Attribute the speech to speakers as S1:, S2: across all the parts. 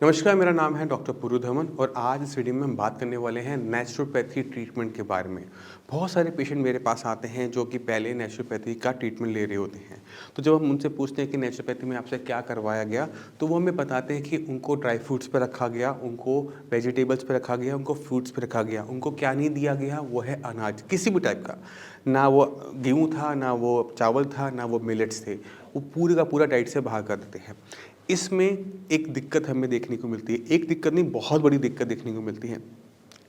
S1: नमस्कार, मेरा नाम है डॉक्टर पुरुधमन और आज इस वीडियो में हम बात करने वाले हैं नेचुरोपैथी ट्रीटमेंट के बारे में। बहुत सारे पेशेंट मेरे पास आते हैं जो कि पहले नेचुरोपैथी का ट्रीटमेंट ले रहे होते हैं। तो जब हम उनसे पूछते हैं कि नेचुरोपैथी में आपसे क्या करवाया गया, तो वो हमें बताते हैं कि उनको ड्राई फ्रूट्स पे रखा गया, उनको वेजिटेबल्स पे रखा गया, उनको फ्रूट्स पे रखा गया। उनको क्या नहीं दिया गया, वो है अनाज, किसी भी टाइप का। ना वो गेहूँ था, ना वो चावल था, ना वो मिलेट्स थे। वो पूरे का पूरा डाइट से बाहर कर देते हैं। इसमें एक दिक्कत हमें देखने को मिलती है, एक दिक्कत नहीं बहुत बड़ी दिक्कत देखने को मिलती है।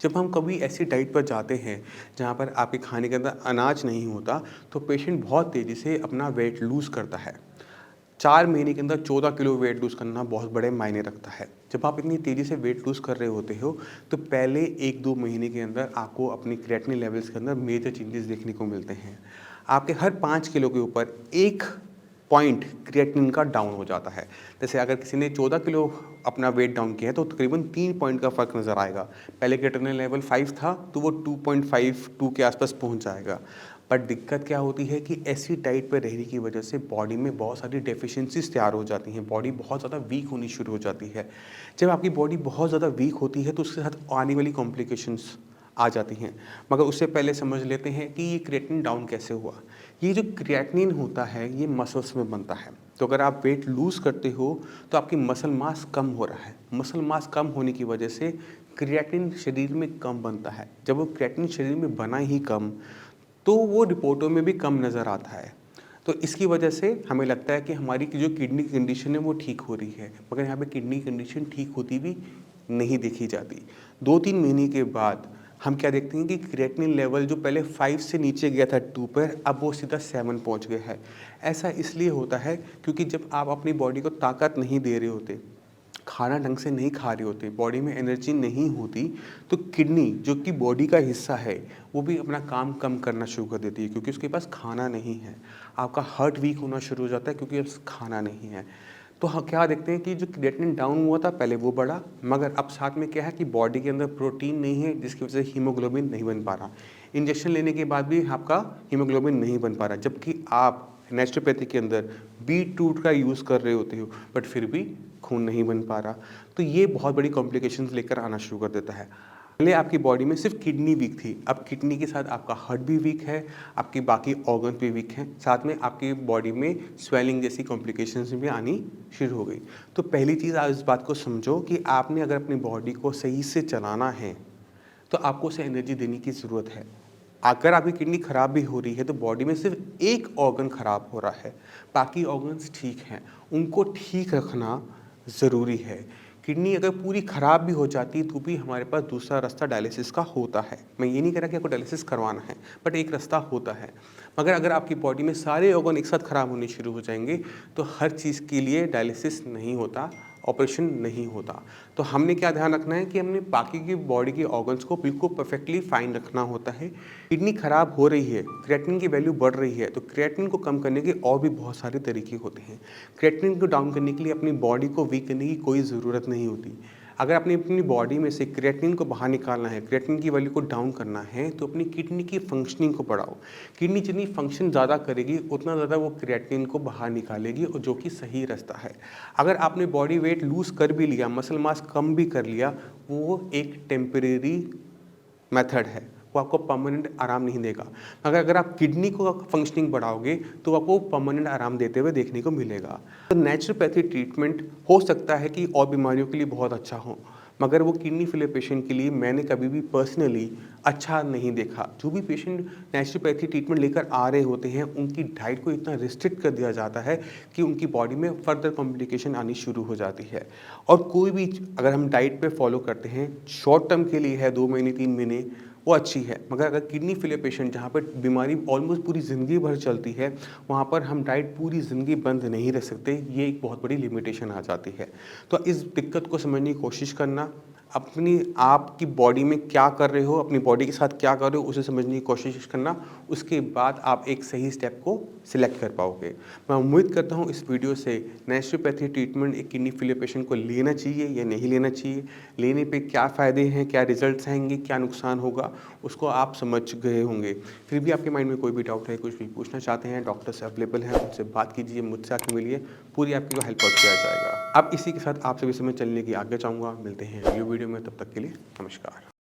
S1: जब हम कभी ऐसी डाइट पर जाते हैं जहाँ पर आपके खाने के अंदर अनाज नहीं होता, तो पेशेंट बहुत तेज़ी से अपना वेट लूज़ करता है। 4 महीने के अंदर 14 किलो वेट लूज़ करना बहुत बड़े मायने रखता है। जब आप इतनी तेज़ी से वेट लूज़ कर रहे होते हो, तो पहले 1-2 महीने के अंदर आपको अपनी क्रेटिनिन लेवल्स के अंदर मेजर चेंजेस देखने को मिलते हैं। आपके हर 5 किलो के ऊपर 1 पॉइंट क्रिएटिनिन का डाउन हो जाता है। जैसे अगर किसी ने 14 किलो अपना वेट डाउन किया है, तो तकरीबन 3 पॉइंट का फ़र्क नज़र आएगा। पहले क्रिएटिनिन लेवल 5 था, तो वो 2.5 2 के आसपास पहुँच जाएगा। बट दिक्कत क्या होती है कि ऐसी डाइट पे रहने की वजह से बॉडी में बहुत सारी डेफिशिएंसीज़ तैयार हो जाती हैं, बॉडी बहुत ज़्यादा वीक होनी शुरू हो जाती है। जब आपकी बॉडी बहुत ज़्यादा वीक होती है, तो उसके साथ आने वाली कॉम्प्लिकेशंस आ जाती हैं। मगर उससे पहले समझ लेते हैं कि ये क्रिएटिनिन डाउन कैसे हुआ। ये जो क्रिएटिनिन होता है, ये मसल्स में बनता है। तो अगर आप वेट लूज़ करते हो, तो आपकी मसल मास कम हो रहा है। मसल मास कम होने की वजह से क्रिएटिनिन शरीर में कम बनता है। जब वो क्रिएटिनिन शरीर में बना ही कम, तो वो रिपोर्टों में भी कम नज़र आता है। तो इसकी वजह से हमें लगता है कि हमारी जो किडनी की कंडीशन है वो ठीक हो रही है, मगर यहाँ पे किडनी की कंडीशन ठीक होती भी नहीं देखी जाती। 2-3 महीने के बाद हम क्या देखते हैं कि क्रिएटिनिन लेवल जो पहले 5 से नीचे गया था 2 पर, अब वो सीधा 7 पहुँच गया है। ऐसा इसलिए होता है क्योंकि जब आप अपनी बॉडी को ताकत नहीं दे रहे होते, खाना ढंग से नहीं खा रहे होते, बॉडी में एनर्जी नहीं होती, तो किडनी जो कि बॉडी का हिस्सा है, वो भी अपना काम कम करना शुरू कर देती है क्योंकि उसके पास खाना नहीं है। आपका हार्ट वीक होना शुरू हो जाता है क्योंकि अब खाना नहीं है। तो क्या देखते हैं कि जो क्रिएटिनिन डाउन हुआ था पहले वो बढ़ा, मगर अब साथ में क्या है कि बॉडी के अंदर प्रोटीन नहीं है जिसकी वजह से हीमोग्लोबिन नहीं बन पा रहा। इंजेक्शन लेने के बाद भी आपका हीमोग्लोबिन नहीं बन पा रहा, जबकि आप नेचुरोपैथी के अंदर बीट रूट का यूज़ कर रहे होते हो, बट फिर भी खून नहीं बन पा रहा। तो ये बहुत बड़ी कॉम्प्लिकेशंस लेकर आना शुरू कर देता है। पहले आपकी बॉडी में सिर्फ किडनी वीक थी, अब किडनी के साथ आपका हार्ट भी वीक है, आपकी बाकी ऑर्गन भी वीक हैं, साथ में आपकी बॉडी में स्वेलिंग जैसी कॉम्प्लिकेशंस भी आनी शुरू हो गई। तो पहली चीज़ आप इस बात को समझो कि आपने अगर अपनी बॉडी को सही से चलाना है, तो आपको उसे एनर्जी देने की ज़रूरत है। अगर आपकी किडनी खराब भी हो रही है, तो बॉडी में सिर्फ एक ऑर्गन खराब हो रहा है, बाकी ऑर्गन्स ठीक हैं, उनको ठीक रखना ज़रूरी है। किडनी अगर पूरी खराब भी हो जाती, तो भी हमारे पास दूसरा रास्ता डायलिसिस का होता है। मैं ये नहीं कह रहा कि आपको डायलिसिस करवाना है, बट एक रास्ता होता है। मगर अगर आपकी बॉडी में सारे ऑर्गन एक साथ खराब होने शुरू हो जाएंगे, तो हर चीज़ के लिए डायलिसिस नहीं होता, ऑपरेशन नहीं होता। तो हमने क्या ध्यान रखना है कि हमने बाकी की बॉडी के ऑर्गन्स को बिल्कुल परफेक्टली फाइन रखना होता है। किडनी खराब हो रही है, क्रिएटिनिन की वैल्यू बढ़ रही है, तो क्रिएटिनिन को कम करने के और भी बहुत सारे तरीके होते हैं। क्रिएटिनिन को डाउन करने के लिए अपनी बॉडी को वीक करने की कोई ज़रूरत नहीं होती। अगर आपने अपनी बॉडी में से क्रिएटिनिन को बाहर निकालना है, क्रिएटिनिन की वैल्यू को डाउन करना है, तो अपनी किडनी की फंक्शनिंग को बढ़ाओ। किडनी जितनी फंक्शन ज़्यादा करेगी, उतना ज़्यादा वो क्रिएटिनिन को बाहर निकालेगी, और जो कि सही रास्ता है। अगर आपने बॉडी वेट लूज़ कर भी लिया, मसल मास कम भी कर लिया, वो एक टेम्परेरी मेथड है, वो आपको परमानेंट आराम नहीं देगा। मगर अगर आप किडनी को फंक्शनिंग बढ़ाओगे, तो आपको परमानेंट आराम देते हुए देखने को मिलेगा। तो नेचुरोपैथी ट्रीटमेंट हो सकता है कि और बीमारियों के लिए बहुत अच्छा हो, मगर वो किडनी फेलियर पेशेंट के लिए मैंने कभी भी पर्सनली अच्छा नहीं देखा। जो भी पेशेंट नेचुरोपैथी ट्रीटमेंट लेकर आ रहे होते हैं, उनकी डाइट को इतना रिस्ट्रिक्ट कर दिया जाता है कि उनकी बॉडी में फर्दर कॉम्प्लिकेशन आनी शुरू हो जाती है। और कोई भी अगर हम डाइट पे फॉलो करते हैं, शॉर्ट टर्म के लिए है, 2 महीने 3 महीने, वो अच्छी है। मगर अगर किडनी फेलियर पेशेंट जहाँ पर बीमारी ऑलमोस्ट पूरी ज़िंदगी भर चलती है, वहाँ पर हम डाइट पूरी ज़िंदगी बंद नहीं रख सकते, ये एक बहुत बड़ी लिमिटेशन आ जाती है। तो इस दिक्कत को समझने की कोशिश करना, अपनी आपकी बॉडी में क्या कर रहे हो, अपनी बॉडी के साथ क्या कर रहे हो, उसे समझने की कोशिश करना। उसके बाद आप एक सही स्टेप को सिलेक्ट कर पाओगे। मैं उम्मीद करता हूँ इस वीडियो से नेचुरोपैथी ट्रीटमेंट एक किडनी फेलियर पेशेंट को लेना चाहिए या नहीं लेना चाहिए, लेने पे क्या फ़ायदे हैं, क्या रिजल्ट्स आएँगे, क्या नुकसान होगा, उसको आप समझ गए होंगे। फिर भी आपके माइंड में कोई भी डाउट है, कुछ भी पूछना चाहते हैं, डॉक्टर्स अवेलेबल हैं, उनसे बात कीजिए, मुझसे आके मिलिए, पूरी आपकी को हेल्प आउट किया जाएगा। अब इसी के साथ आपसे भी समय चलने की आज्ञा चाहूँगा। मिलते हैं अगली वीडियो में, तब तक के लिए नमस्कार।